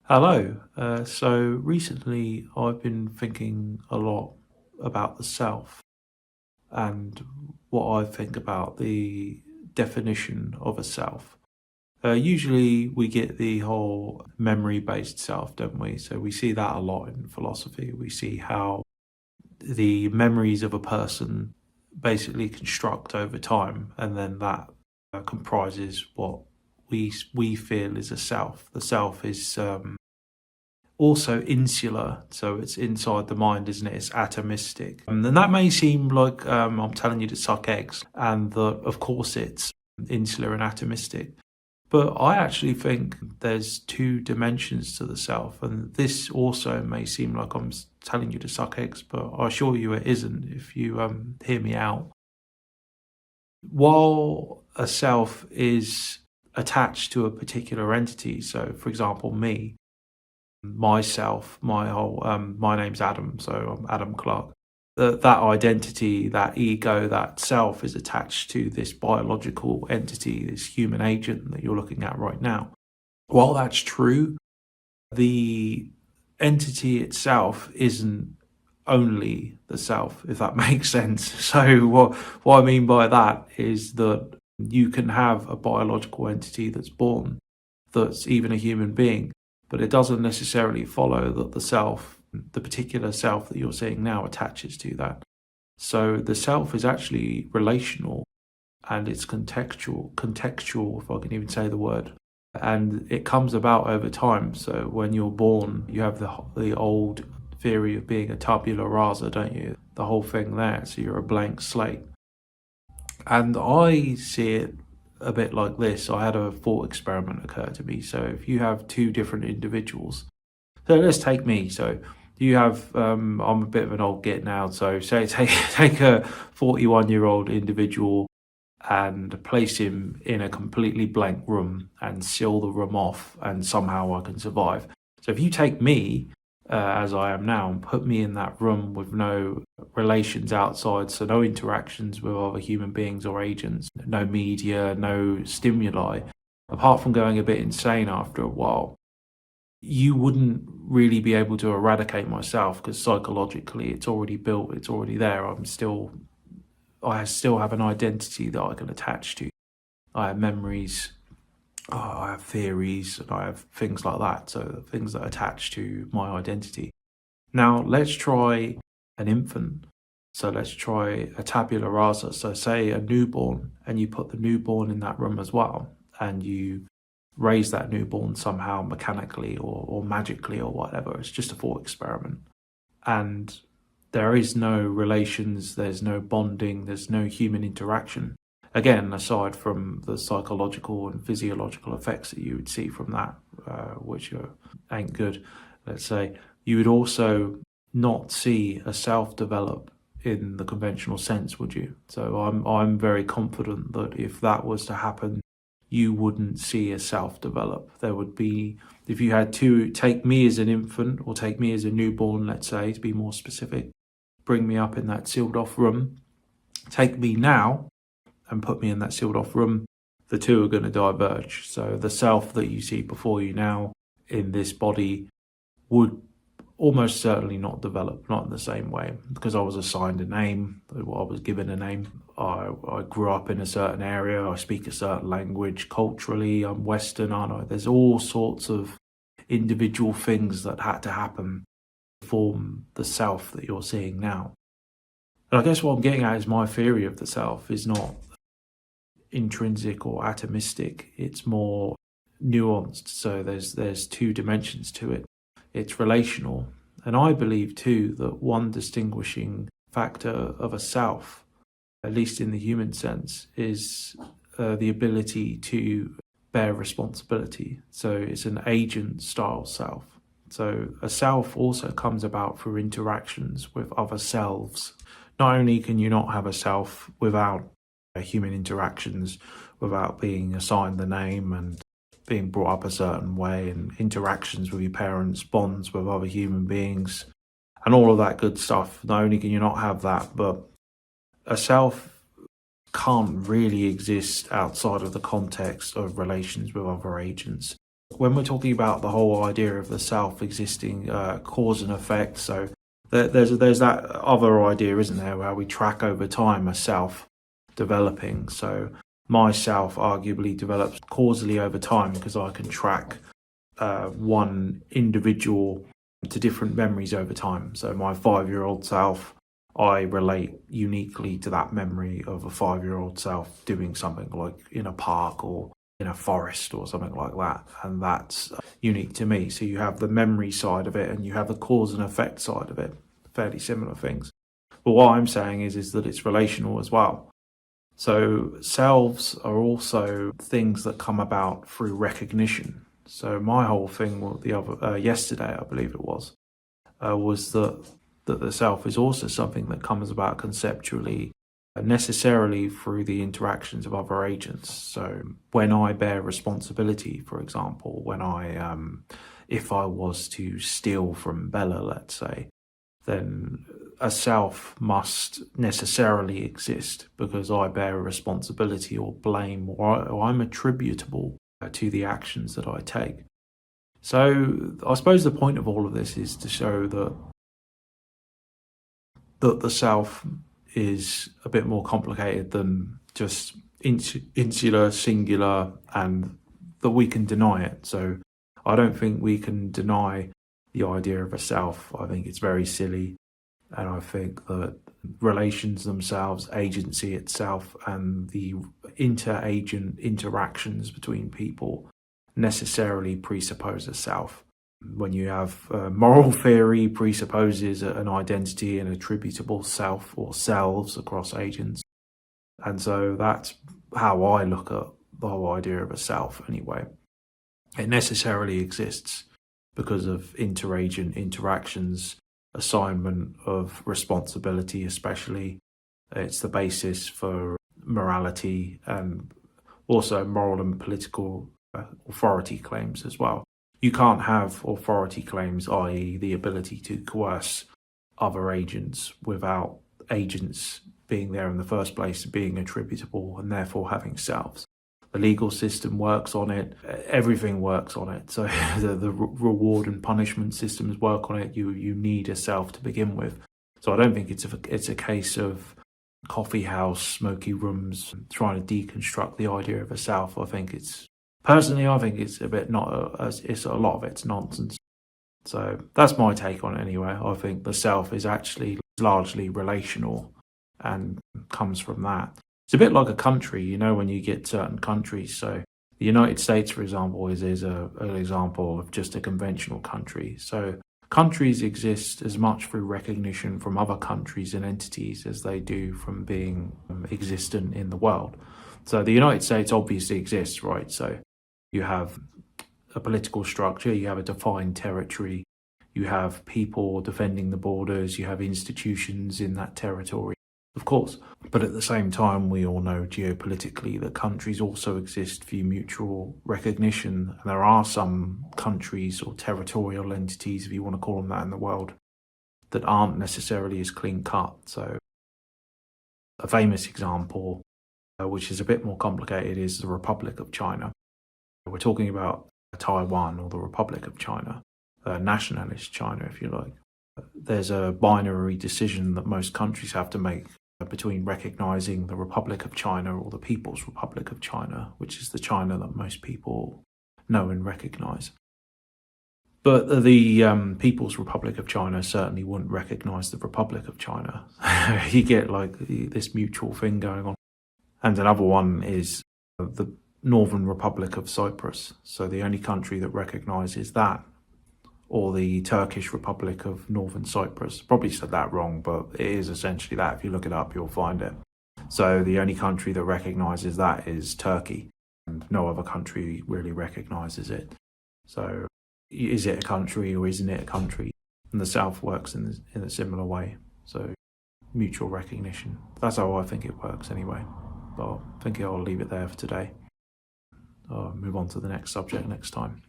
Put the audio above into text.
Hello. So recently I've been thinking a lot about the self and what I think about the definition of a self. Usually we get the whole memory-based self, don't we? So we see that a lot in philosophy. We see how the memories of a person basically construct over time, and then that comprises what we feel is a self. The self is also insular, so it's inside the mind, isn't it? It's atomistic. And that may seem like I'm telling you to suck eggs, and that, of course, it's insular and atomistic. But I actually think there's two dimensions to the self, and this also may seem like I'm telling you to suck eggs, but I assure you it isn't if you hear me out. While a self is attached to a particular entity, so for example, me, myself, my name's Adam, so I'm Adam Clarke. That identity, that ego, that self is attached to this biological entity, this human agent that you're looking at right now. While that's true, the entity itself isn't only the self, if that makes sense. So what I mean by that is that you can have a biological entity that's born, that's even a human being, but it doesn't necessarily follow that the self, the particular self that you're seeing now, attaches to that. So the self is actually relational and it's contextual, if I can even say the word. And it comes about over time. So when you're born, you have the old theory of being a tabula rasa, don't you? The whole thing there. So you're a blank slate. And I see it a bit like this. I had a thought experiment occur to me. So if you have two different individuals, so let's take me. So you have, I'm a bit of an old git now. So say take a 41-year-old individual and place him in a completely blank room and seal the room off, and somehow I can survive. So if you take me as I am now and put me in that room with no relations outside, so no interactions with other human beings or agents, no media, no stimuli, apart from going a bit insane after a while, you wouldn't really be able to eradicate myself because psychologically it's already built, it's already there. I still have an identity that I can attach to. I have memories, I have theories, and I have things like that. So things that attach to my identity. Now let's try an infant. So let's try a tabula rasa. So say a newborn, and you put the newborn in that room as well, and you raise that newborn somehow mechanically or magically or whatever. It's just a thought experiment. And there is no relations, there's no bonding, there's no human interaction. Again, aside from the psychological and physiological effects that you would see from that, ain't good, let's say, you would also not see a self develop in the conventional sense, would you? So I'm very confident that if that was to happen, you wouldn't see a self develop. There would be, if you had to take me as an infant or take me as a newborn, let's say, to be more specific, bring me up in that sealed off room, take me now and put me in that sealed off room, the two are going to diverge. So the self that you see before you now in this body would almost certainly not develop, not in the same way, because I was assigned a name, I was given a name. I grew up in a certain area, I speak a certain language, culturally, I'm Western, aren't I? There's all sorts of individual things that had to happen to form the self that you're seeing now. And I guess what I'm getting at is my theory of the self is not intrinsic or atomistic, it's more nuanced. So there's two dimensions to it. It's relational. And I believe too that one distinguishing factor of a self, at least in the human sense, is the ability to bear responsibility. So it's an agent style self. So a self also comes about through interactions with other selves. Not only can you not have a self without human interactions, without being assigned the name and being brought up a certain way and interactions with your parents, bonds with other human beings, and all of that good stuff. Not only can you not have that, but a self can't really exist outside of the context of relations with other agents. when we're talking about the whole idea of the self existing cause and effect, so there's that other idea, isn't there, where we track over time a self developing. So my self arguably develops causally over time because I can track one individual to different memories over time. So my 5-year-old self, I relate uniquely to that memory of a 5-year-old self doing something like in a park or in a forest or something like that. And that's unique to me. So you have the memory side of it and you have the cause and effect side of it, fairly similar things. But what I'm saying is that it's relational as well. So selves are also things that come about through recognition. So my whole thing, yesterday, I believe it was that the self is also something that comes about conceptually, necessarily through the interactions of other agents. So when I bear responsibility, for example, if I was to steal from Bella, let's say, then a self must necessarily exist because I bear a responsibility or blame or I'm attributable to the actions that I take. So I suppose the point of all of this is to show that the self is a bit more complicated than just insular, singular, and that we can deny it. So I don't think we can deny the idea of a self. I think it's very silly. And I think that relations themselves, agency itself, and the inter-agent interactions between people necessarily presuppose a self. When you have moral theory presupposes an identity and attributable self or selves across agents. And so that's how I look at the whole idea of a self anyway. It necessarily exists because of inter-agent interactions, assignment of responsibility especially. It's the basis for morality and also moral and political authority claims as well. You can't have authority claims, i.e. the ability to coerce other agents without agents being there in the first place, being attributable and therefore having selves. The legal system works on it. Everything works on it. So the reward and punishment systems work on it. You need a self to begin with. So I don't think it's a case of coffee house, smoky rooms, trying to deconstruct the idea of a self. I think it's a bit it's a lot of it's nonsense. So that's my take on it anyway. I think the self is actually largely relational and comes from that. It's a bit like a country, when you get certain countries. So the United States, for example, is an example of just a conventional country. So countries exist as much through recognition from other countries and entities as they do from being existent in the world. So the United States obviously exists, right? So you have a political structure, you have a defined territory, you have people defending the borders, you have institutions in that territory, of course. But at the same time, we all know geopolitically that countries also exist for mutual recognition. And there are some countries or territorial entities, if you want to call them that, in the world that aren't necessarily as clean cut. So a famous example, which is a bit more complicated, is the Republic of China. We're talking about Taiwan or the Republic of China, nationalist China, if you like. There's a binary decision that most countries have to make between recognizing the Republic of China or the People's Republic of China, which is the China that most people know and recognize. But the People's Republic of China certainly wouldn't recognize the Republic of China. You get like this mutual thing going on. And another one is the Northern Republic of Cyprus. So the only country that recognizes that, or the Turkish Republic of Northern Cyprus. Probably said that wrong, but it is essentially that. If you look it up, you'll find it. So the only country that recognizes that is Turkey, and no other country really recognizes it. So is it a country or isn't it a country? And the South works in a similar way. So mutual recognition. That's how I think it works anyway. But I think I'll leave it there for today. I'll move on to the next subject next time.